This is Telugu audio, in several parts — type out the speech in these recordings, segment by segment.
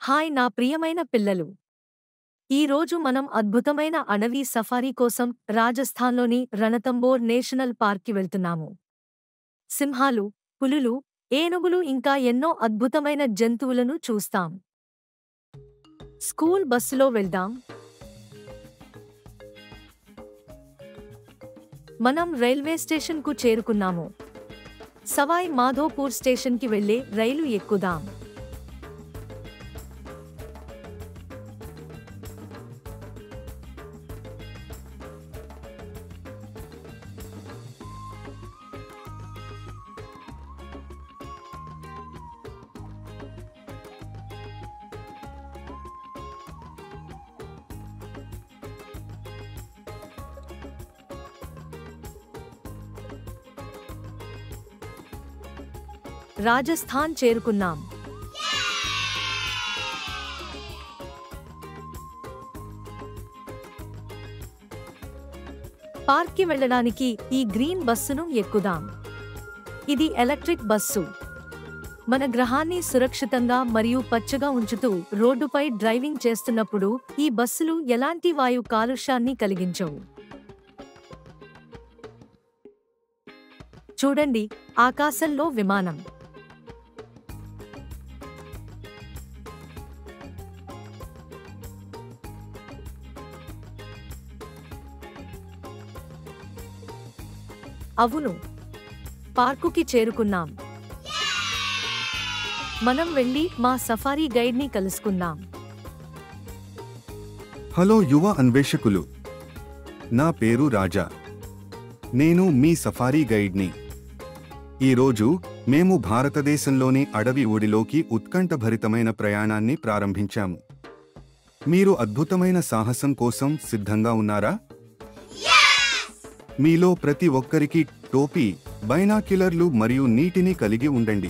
హాయ్ నా ప్రియమైన పిల్లలు. ఈరోజు మనం అద్భుతమైన అడవి సఫారీ కోసం రాజస్థాన్లోని రణతంబోర్ నేషనల్ పార్క్కి వెళ్తున్నాము. సింహాలు, పులులు, ఏనుగులు ఇంకా ఎన్నో అద్భుతమైన జంతువులను చూస్తాం. స్కూల్ బస్సులో వెళ్దాం. మనం రైల్వే స్టేషన్కు చేరుకున్నాము. సవాయ్ మాధోపూర్ స్టేషన్కి వెళ్లే రైలు ఎక్కుదాం. రాజస్థాన్ చేరుకున్నాం. పార్క్కి వెళ్ళడానికి ఈ గ్రీన్ బస్సును ఎక్కుదాం. ఇది ఎలక్ట్రిక్ బస్సు. మన గ్రహాన్ని సురక్షితంగా మరియు పచ్చగా ఉంచుతూ రోడ్డుపై డ్రైవింగ్ చేస్తున్నప్పుడు ఈ బస్సులు ఎలాంటి వాయు కాలుష్యాన్ని కలిగించవు. చూడండి, ఆకాశంలో విమానం. అవును, పార్కుకి చేరుకున్నాం. మనం వెళ్ళి మా సఫారీ గైడ్ని కలుసుకుందాం. హలో యువ అన్వేషకులు, నా పేరు రాజా. నేను మీ సఫారీ గైడ్ని. ఈరోజు మేము భారతదేశంలోని అడవి ఒడిలోకి ఉత్కంఠభరితమైన ప్రయాణాన్ని ప్రారంభించాము. మీరు అద్భుతమైన సాహసం కోసం సిద్ధంగా ఉన్నారా? మీలో ప్రతి ఒక్కరికి టోపీ, బైనాక్యులర్లు మరియు నీటిని కలిగి ఉండండి.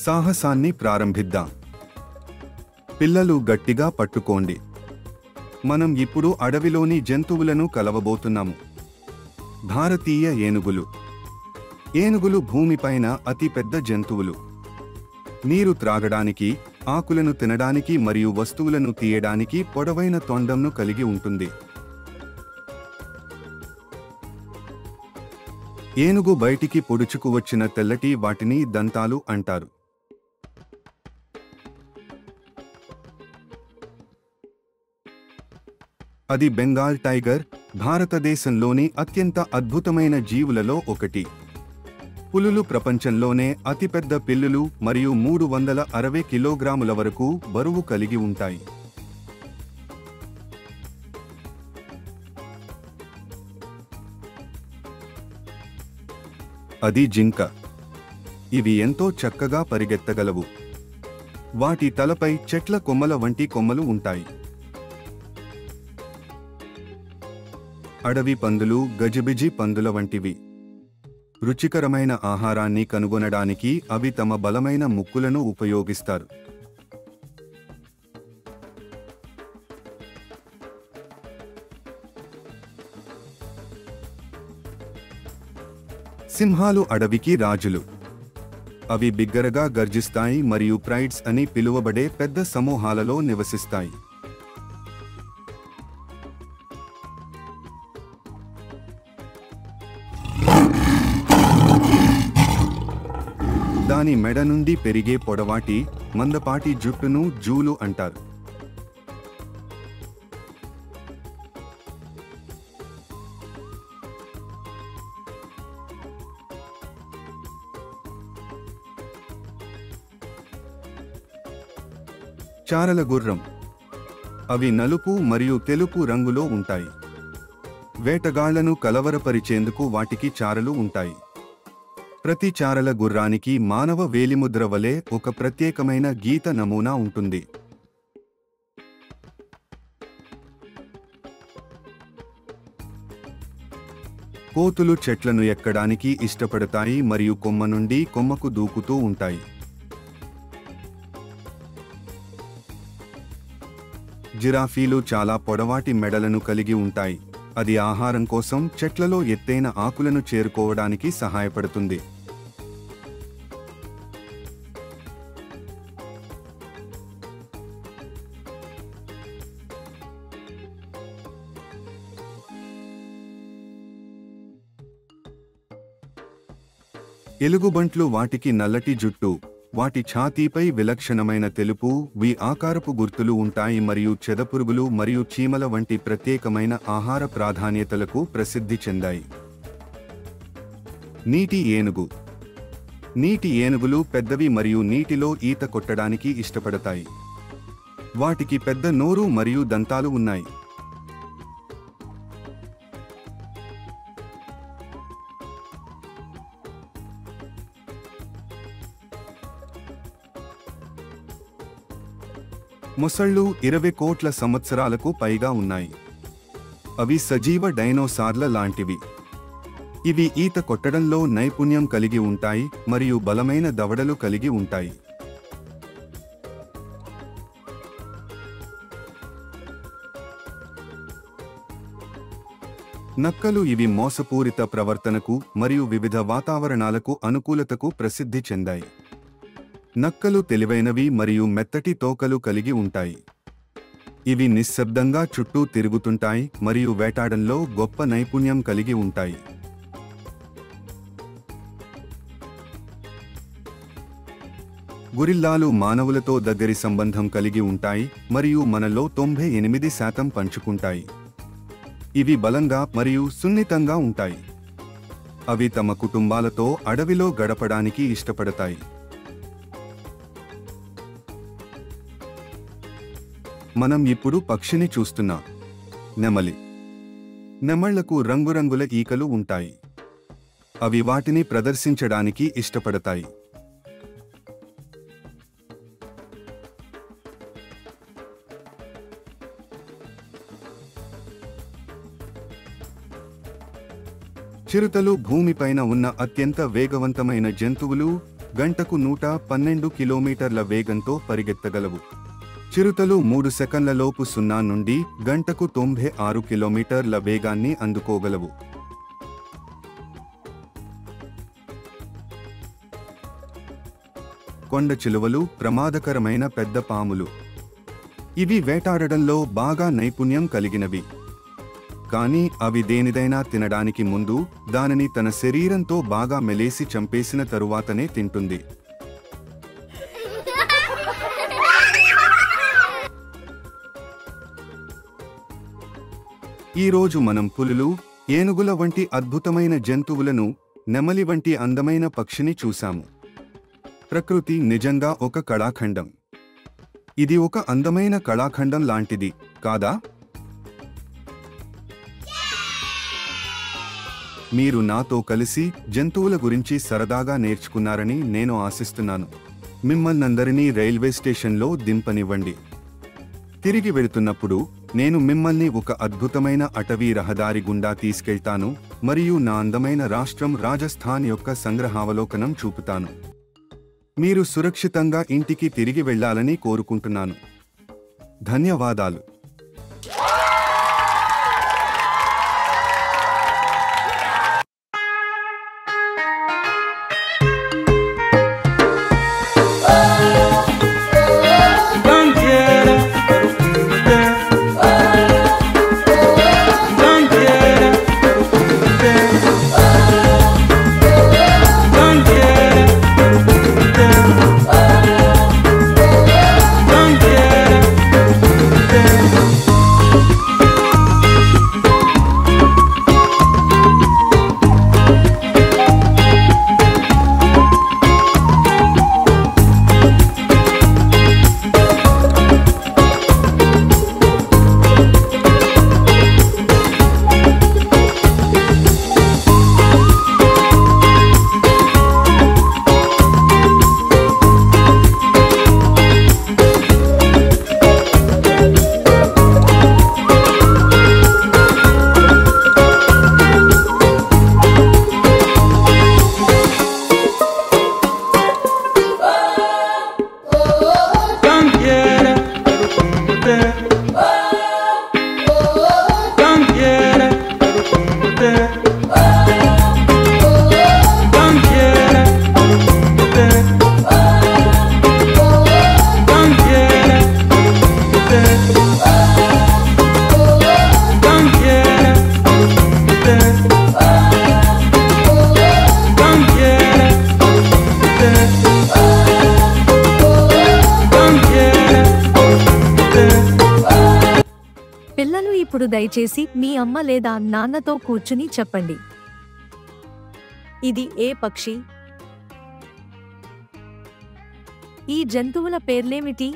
సాహసాన్ని ప్రారంభిద్దాం. పిల్లలు గట్టిగా పట్టుకోండి. మనం ఇప్పుడు అడవిలోని జంతువులను కలవబోతున్నాము. భారతీయ ఏనుగులు. ఏనుగులు భూమిపైన అతిపెద్ద జంతువులు. నీరు త్రాగడానికి, ఆకులను తినడానికి మరియు వస్తువులను తీయడానికి పొడవైన తొండంను కలిగి ఉంటుంది. ఏనుగు బయటికి పొడుచుకు వచ్చిన తెల్లటి వాటిని దంతాలు అంటారు. అది బెంగాల్ టైగర్, భారతదేశంలోని అత్యంత అద్భుతమైన జీవులలో ఒకటి. పులులు ప్రపంచంలోనే అతిపెద్ద పిల్లులు మరియు 360 కిలోగ్రాముల వరకు బరువు కలిగి ఉంటాయి. అది జింక. ఇవి ఎంతో చక్కగా పరిగెత్తగలవు. వాటి తలపై చెట్ల కొమ్మల వంటి కొమ్మలు ఉంటాయి. అడవి పందులు గజిబిజి పందుల వంటివి. రుచికరమైన ఆహారాన్ని కనుగొనడానికి అవి తమ బలమైన ముక్కులను ఉపయోగిస్తారు. సింహాలు అడవికి రాజులు. అవి బిగ్గరగా గర్జిస్తాయి మరియు ప్రైడ్స్ అని పిలువబడే పెద్ద సమూహాలలో నివసిస్తాయి. దాని మెడ నుండి పెరిగే పొడవాటి, మందపాటి జుట్టును జూలు అంటారు. చారల గుర్రం. అవి నలుపు మరియు తెలుపు రంగులో ఉంటాయి. వేటగాళ్లను కలవరపరిచేందుకు వాటికి చారలు ఉంటాయి. ప్రతి చారల గుర్రానికి మానవ వేలిముద్ర వలె ఒక ప్రత్యేకమైన గీత నమూనా ఉంటుంది. కోతులు చెట్లను ఎక్కడానికి ఇష్టపడతాయి మరియు కొమ్మ నుండి కొమ్మకు దూకుతూ ఉంటాయి. జిరాఫీలు చాలా పొడవాటి మెడలను కలిగి ఉంటాయి. అది ఆహారం కోసం చెట్లలో ఎత్తైన ఆకులను చేరుకోవడానికి సహాయపడుతుంది. ఎలుగుబంట్లు వాటికి నల్లటి జుట్టు, వాటి ఛాతీపై విలక్షణమైన తెలుపు వి ఆకారపు గుర్తులు ఉంటాయి మరియు చెదపురుగులు మరియు చీమల వంటి ప్రత్యేకమైన ఆహార ప్రాధాన్యతలకు ప్రసిద్ధి చెందాయి. నీటి ఏనుగు. నీటి ఏనుగులు పెద్దవి మరియు నీటిలో ఈత కొట్టడానికి ఇష్టపడతాయి. వాటికి పెద్ద నోరు మరియు దంతాలు ఉన్నాయి. మొసళ్ళు 20 కోట్ల సంవత్సరాలకు పైగా ఉన్నాయి. అవి సజీవ డైనోసార్ల లాంటివి. ఇవి ఈత కొట్టడంలో నైపుణ్యం కలిగి ఉంటాయి మరియు బలమైన దవడలు కలిగి ఉంటాయి. నక్కలు. ఇవి మోసపూరిత ప్రవర్తనకు మరియు వివిధ వాతావరణాలకు అనుకూలతకు ప్రసిద్ధి చెందాయి. నక్కలు తెలివైనవి మరియు మెత్తటి తోకలు కలిగి ఉంటాయి. ఇవి నిశ్శబ్దంగా చుట్టూ తిరుగుతుంటాయి మరియు వేటాడంలో గొప్ప నైపుణ్యం కలిగి ఉంటాయి. గొరిల్లాలు మానవులతో దగ్గరి సంబంధం కలిగి ఉంటాయి మరియు మనలో 98% పంచుకుంటాయి. ఇవి బలంగా మరియు సున్నితంగా ఉంటాయి. అవి తమ కుటుంబాలతో అడవిలో గడపడానికి ఇష్టపడతాయి. మనం ఇప్పుడు పక్షిని చూస్తున్నాం. నెమలి. నెమళ్లకు రంగురంగుల ఈకలు ఉంటాయి. అవి వాటిని ప్రదర్శించడానికి ఇష్టపడతాయి. చిరుతలు భూమిపైన ఉన్న అత్యంత వేగవంతమైన జంతువులు. గంటకు 112 కిలోమీటర్ల వేగంతో పరిగెత్తగలవు. చిరుతలు 3 సెకన్లలోపు 0 నుండి గంటకు 96 కిలోమీటర్ల వేగాన్ని అందుకోగలవు. కొండ చిలువలు ప్రమాదకరమైన పెద్ద పాములు. ఇవి వేటాడడంలో బాగా నైపుణ్యం కలిగినవి. కానీ అవి దేనిదైనా తినడానికి ముందు దానిని తన శరీరంతో బాగా మెలేసి చంపేసిన తరువాతనే తింటుంది. ఈరోజు మనం పులులు, ఏనుగుల వంటి అద్భుతమైన జంతువులను, నెమలి వంటి అందమైన పక్షిని చూశాము. ప్రకృతి నిజంగా ఒక కళాఖండం. ఇది ఒక అందమైన కళాఖండం లాంటిది, కాదా? మీరు నాతో కలిసి జంతువుల గురించి సరదాగా నేర్చుకున్నారని నేను ఆశిస్తున్నాను. మిమ్మల్నందరినీ రైల్వే స్టేషన్లో దింపనివ్వండి. తిరిగి వెళుతున్నప్పుడు నేను మిమ్మల్ని ఒక అద్భుతమైన అటవీ రహదారి గుండా తీసుకెళ్తాను మరియు నా అందమైన రాష్ట్రం రాజస్థాన్ యొక్క సంగ్రహావలోకనం చూపుతాను. మీరు సురక్షితంగా ఇంటికి తిరిగి వెళ్ళాలని కోరుకుంటున్నాను. ధన్యవాదాలు. Yeah. అప్పుడు దయచేసి మీ అమ్మ లేదా నాన్నతో కూర్చుని చెప్పండి. ఇది ఏ పక్షి? ఈ జంతువుల పేర్లేమిటి?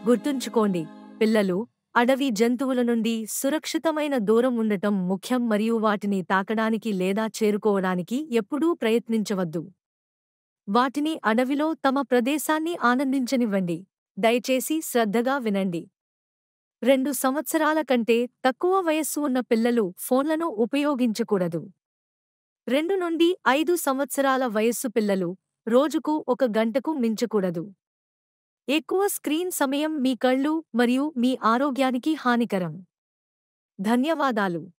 గుర్తుంచుకోండి, పిల్లలు, అడవి జంతువుల నుండి సురక్షితమైన దూరం ఉండటం ముఖ్యం మరియు వాటిని తాకడానికి లేదా చేరుకోవడానికి ఎప్పుడూ ప్రయత్నించవద్దు. వాటిని అడవిలో తమ ప్రదేశాన్ని ఆనందించనివ్వండి. దయచేసి శ్రద్ధగా వినండి. 2 సంవత్సరాల కంటే తక్కువ వయస్సు ఉన్న పిల్లలు ఫోన్లను ఉపయోగించకూడదు. 2 నుండి 5 సంవత్సరాల వయస్సు పిల్లలు రోజుకు 1 గంటకు మించకూడదు. ఎక్కువ స్క్రీన్ సమయం మీ కళ్ళు మరియు మీ ఆరోగ్యానికి హానికరం. ధన్యవాదాలు.